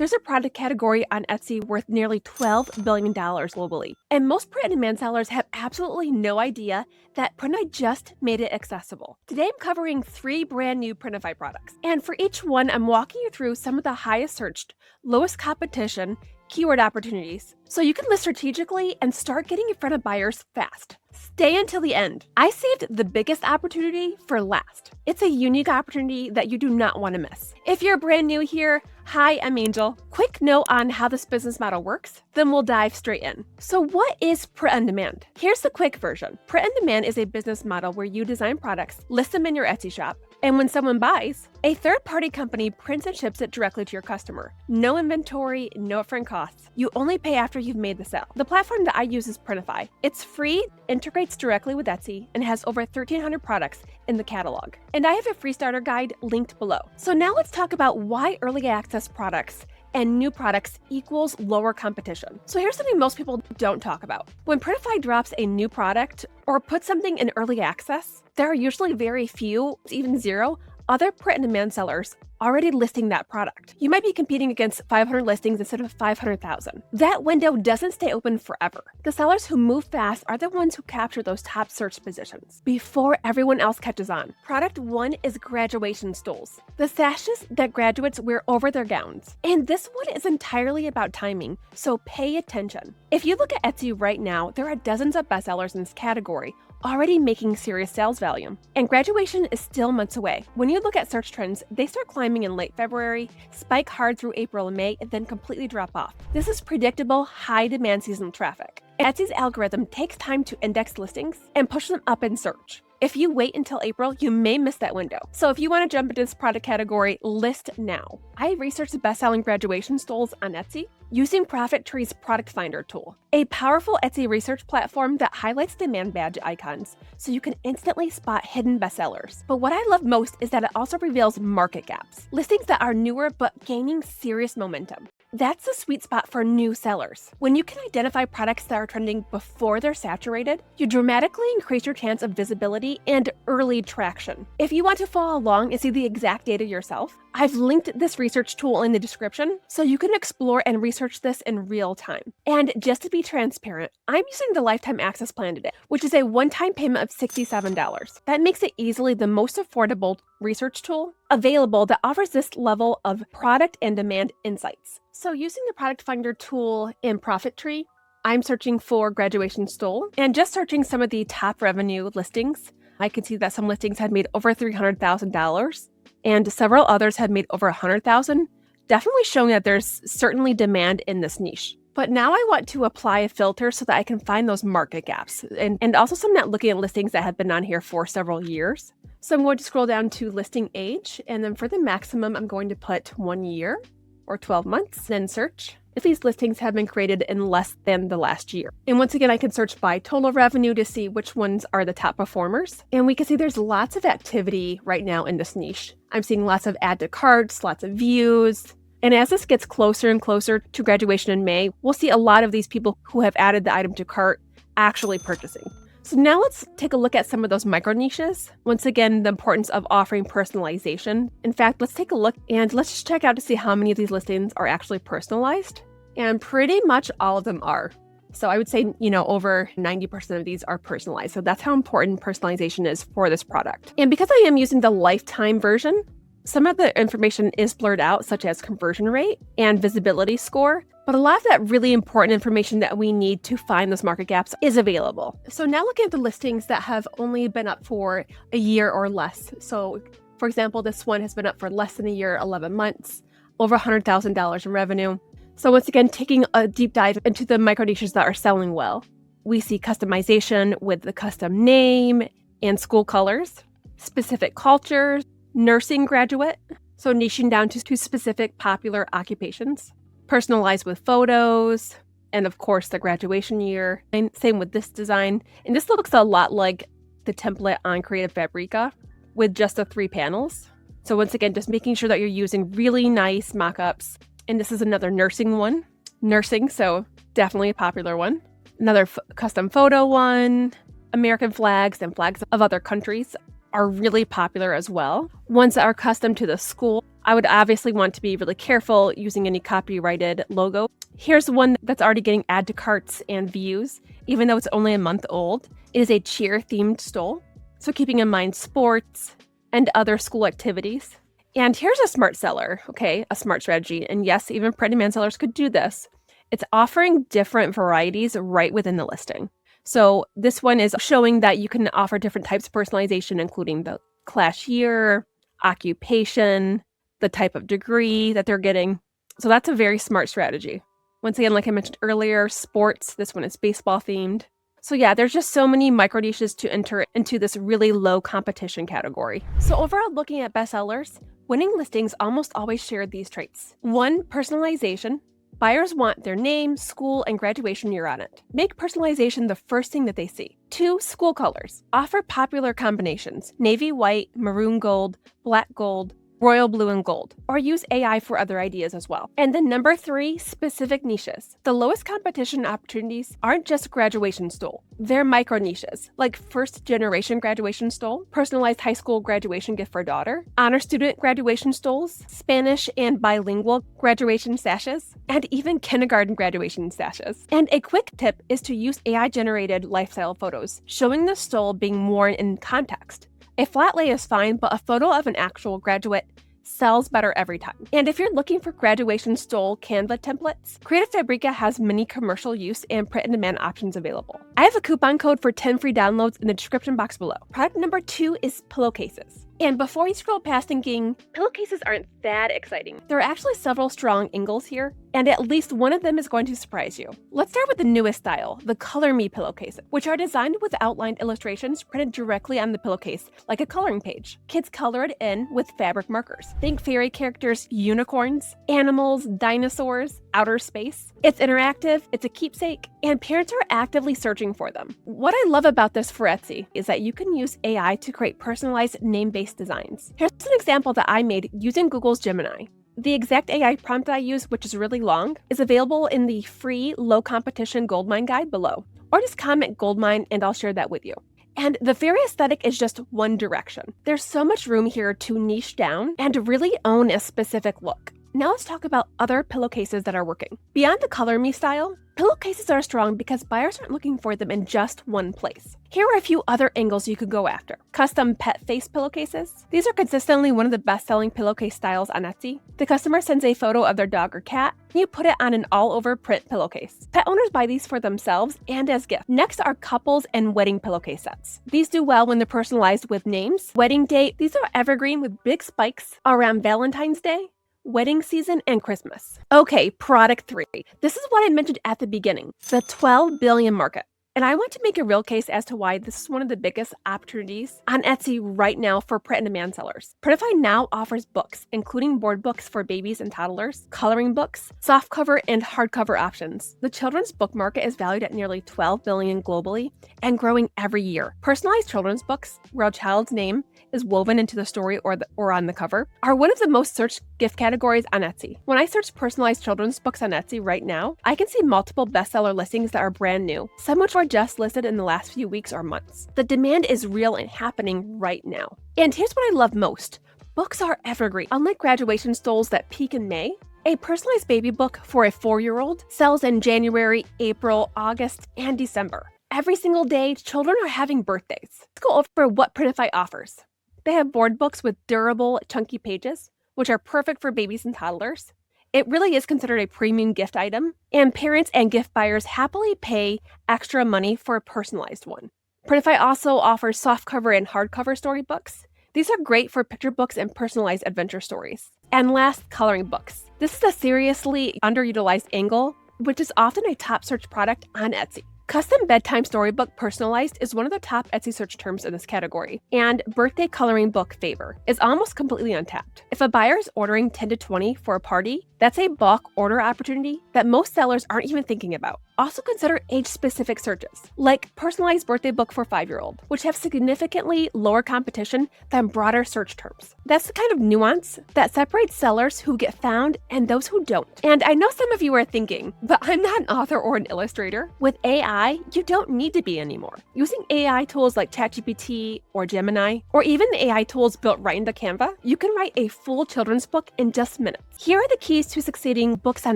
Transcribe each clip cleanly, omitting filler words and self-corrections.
There's a product category on Etsy worth nearly $12 billion globally. And most print-on-demand sellers have absolutely no idea that Printify just made it accessible. Today I'm covering 3 brand new Printify products. And for each one, I'm walking you through some of the highest searched, lowest competition, keyword opportunities, so you can list strategically and start getting in front of buyers fast. Stay until the end. I saved the biggest opportunity for last. It's a unique opportunity that you do not want to miss. If you're brand new here, hi, I'm Angel. Quick note on how this business model works, then we'll dive straight in. So what is print on demand? Here's the quick version. Print on demand is a business model where you design products, list them in your Etsy shop, and when someone buys, a third-party company prints and ships it directly to your customer. No inventory, no upfront costs. You only pay after you've made the sale. The platform that I use is Printify. It's free, integrates directly with Etsy, and has over 1,300 products in the catalog. And I have a free starter guide linked below. So now let's talk about why early access products and new products equals lower competition. So here's something most people don't talk about. When Printify drops a new product or puts something in early access, there are usually very few, even zero, other print-on-demand sellers already listing that product. You might be competing against 500 listings instead of 500,000. That window doesn't stay open forever. The sellers who move fast are the ones who capture those top search positions before everyone else catches on. Product 1 is graduation stools, the sashes that graduates wear over their gowns. And this one is entirely about timing, so pay attention. If you look at Etsy right now, there are dozens of bestsellers in this category, already making serious sales volume. And graduation is still months away. When you look at search trends, they start climbing in late February, spike hard through April and May, and then completely drop off. This is predictable, high demand seasonal traffic. Etsy's algorithm takes time to index listings and push them up in search. If you wait until April, you may miss that window. So if you want to jump into this product category, list now. I researched the best-selling graduation stools on Etsy using Profit Tree's Product Finder tool, a powerful Etsy research platform that highlights demand badge icons so you can instantly spot hidden bestsellers. But what I love most is that it also reveals market gaps, listings that are newer but gaining serious momentum. That's the sweet spot for new sellers. When you can identify products that are trending before they're saturated, you dramatically increase your chance of visibility and early traction. If you want to follow along and see the exact data yourself, I've linked this research tool in the description so you can explore and research this in real time. And just to be transparent, I'm using the lifetime access plan today, which is a one-time payment of $67. That makes it easily the most affordable research tool available that offers this level of product and demand insights. So using the Product Finder tool in Profit Tree, I'm searching for graduation stool and just searching some of the top revenue listings. I can see that some listings had made over $300,000 and several others had made over $100,000, definitely showing that there's certainly demand in this niche. But now I want to apply a filter so that I can find those market gaps and also some not looking at listings that have been on here for several years. So I'm going to scroll down to listing age, and then for the maximum, I'm going to put 1 year or 12 months, then search if these listings have been created in less than the last year. And once again, I can search by total revenue to see which ones are the top performers. And we can see there's lots of activity right now in this niche. I'm seeing lots of add to carts, lots of views. And as this gets closer and closer to graduation in May, we'll see a lot of these people who have added the item to cart actually purchasing. So now let's take a look at some of those micro niches. Once again, the importance of offering personalization. In fact, let's take a look and let's just check out to see how many of these listings are actually personalized. And pretty much all of them are. So I would say, over 90% of these are personalized. So that's how important personalization is for this product. And because I am using the lifetime version, some of the information is blurred out, such as conversion rate and visibility score. But a lot of that really important information that we need to find those market gaps is available. So now looking at the listings that have only been up for a year or less. So for example, this one has been up for less than a year, 11 months, over $100,000 in revenue. So once again, taking a deep dive into the micro niches that are selling well, we see customization with the custom name and school colors, specific cultures, nursing graduate, so niching down to specific popular occupations, personalized with photos, and of course the graduation year. And same with this design. And this looks a lot like the template on Creative Fabrica with just the 3 panels. So once again, just making sure that you're using really nice mock-ups. And this is another nursing one. Nursing, so definitely a popular one. Another custom photo one. American flags and flags of other countries are really popular as well. Ones that are custom to the school I would obviously want to be really careful using any copyrighted logo. Here's one that's already getting add to carts and views, even though it's only a month old. It is a cheer-themed stole, so keeping in mind sports and other school activities. And here's a smart seller, okay, a smart strategy. And yes, even print-on-demand sellers could do this. It's offering different varieties right within the listing. So this one is showing that you can offer different types of personalization, including the class year, occupation, the type of degree that they're getting. So that's a very smart strategy. Once again, like I mentioned earlier, sports, this one is baseball themed. So yeah, there's just so many micro niches to enter into this really low competition category. So overall, looking at bestsellers, winning listings almost always share these traits. 1, personalization. Buyers want their name, school, and graduation year on it. Make personalization the first thing that they see. 2, school colors. Offer popular combinations: navy white, maroon gold, black gold, royal blue and gold, or use AI for other ideas as well. And then number 3, specific niches. The lowest competition opportunities aren't just graduation stole. They're micro niches, like first generation graduation stole, personalized high school graduation gift for daughter, honor student graduation stoles, Spanish and bilingual graduation sashes, and even kindergarten graduation sashes. And a quick tip is to use AI generated lifestyle photos, showing the stole being worn in context. A flat lay is fine, but a photo of an actual graduate sells better every time. And if you're looking for graduation stole Canva templates, Creative Fabrica has many commercial use and print-on-demand options available. I have a coupon code for 10 free downloads in the description box below. Product number 2 is pillowcases. And before you scroll past thinking, pillowcases aren't that exciting, there are actually several strong angles here, and at least one of them is going to surprise you. Let's start with the newest style, the Color Me pillowcases, which are designed with outlined illustrations printed directly on the pillowcase, like a coloring page. Kids color it in with fabric markers. Think fairy characters, unicorns, animals, dinosaurs, outer space. It's interactive, it's a keepsake, and parents are actively searching for them. What I love about this for Etsy is that you can use AI to create personalized name-based designs. Here's an example that I made using Google's Gemini. The exact AI prompt I use, which is really long, is available in the free low competition Goldmine guide below. Or just comment Goldmine and I'll share that with you. And the fairy aesthetic is just one direction. There's so much room here to niche down and really own a specific look. Now let's talk about other pillowcases that are working. Beyond the Color Me style, pillowcases are strong because buyers aren't looking for them in just one place. Here are a few other angles you could go after. Custom pet face pillowcases. These are consistently one of the best-selling pillowcase styles on Etsy. The customer sends a photo of their dog or cat, and you put it on an all-over print pillowcase. Pet owners buy these for themselves and as gifts. Next are couples and wedding pillowcase sets. These do well when they're personalized with names, wedding date. These are evergreen with big spikes around Valentine's Day, wedding season, and Christmas. Okay, product 3. This is what I mentioned at the beginning, the $12 billion market. And I want to make a real case as to why this is one of the biggest opportunities on Etsy right now for print-on-demand sellers. Printify now offers books, including board books for babies and toddlers, coloring books, softcover and hardcover options. The children's book market is valued at nearly $12 billion globally and growing every year. Personalized children's books, where a child's name is woven into the story or on the cover, are one of the most searched gift categories on Etsy. When I search personalized children's books on Etsy right now, I can see multiple bestseller listings that are brand new, some which were just listed in the last few weeks or months. The demand is real and happening right now. And here's what I love most. Books are evergreen. Unlike graduation stoles that peak in May, a personalized baby book for a 4-year-old sells in January, April, August, and December. Every single day, children are having birthdays. Let's go over what Printify offers. They have board books with durable, chunky pages, which are perfect for babies and toddlers. It really is considered a premium gift item, and parents and gift buyers happily pay extra money for a personalized one. Printify also offers softcover and hardcover storybooks. These are great for picture books and personalized adventure stories. And last, coloring books. This is a seriously underutilized angle, which is often a top search product on Etsy. Custom bedtime storybook personalized is one of the top Etsy search terms in this category, and birthday coloring book favor is almost completely untapped. If a buyer is ordering 10 to 20 for a party, that's a bulk order opportunity that most sellers aren't even thinking about. Also consider age-specific searches, like personalized birthday book for 5-year-old, which have significantly lower competition than broader search terms. That's the kind of nuance that separates sellers who get found and those who don't. And I know some of you are thinking, but I'm not an author or an illustrator. With AI, you don't need to be anymore. Using AI tools like ChatGPT or Gemini, or even the AI tools built right into Canva, you can write a full children's book in just minutes. Here are the keys to succeeding books on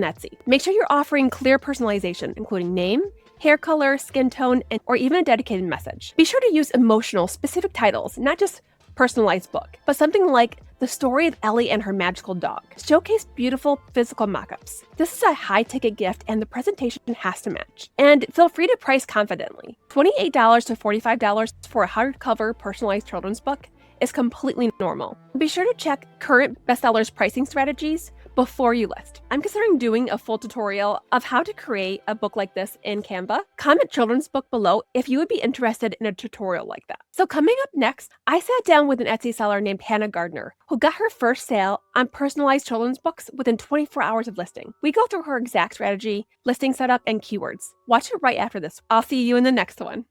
Etsy. Make sure you're offering clear personalization, including name, hair color, skin tone, or even a dedicated message. Be sure to use emotional, specific titles, not just personalized book, but something like The Story of Ellie and Her Magical Dog. Showcase beautiful physical mock-ups. This is a high-ticket gift and the presentation has to match. And feel free to price confidently. $28 to $45 for a hardcover personalized children's book is completely normal. Be sure to check current bestsellers pricing strategies before you list. I'm considering doing a full tutorial of how to create a book like this in Canva. Comment children's book below if you would be interested in a tutorial like that. So coming up next, I sat down with an Etsy seller named Hannah Gardner, who got her first sale on personalized children's books within 24 hours of listing. We go through her exact strategy, listing setup, and keywords. Watch it right after this. I'll see you in the next one.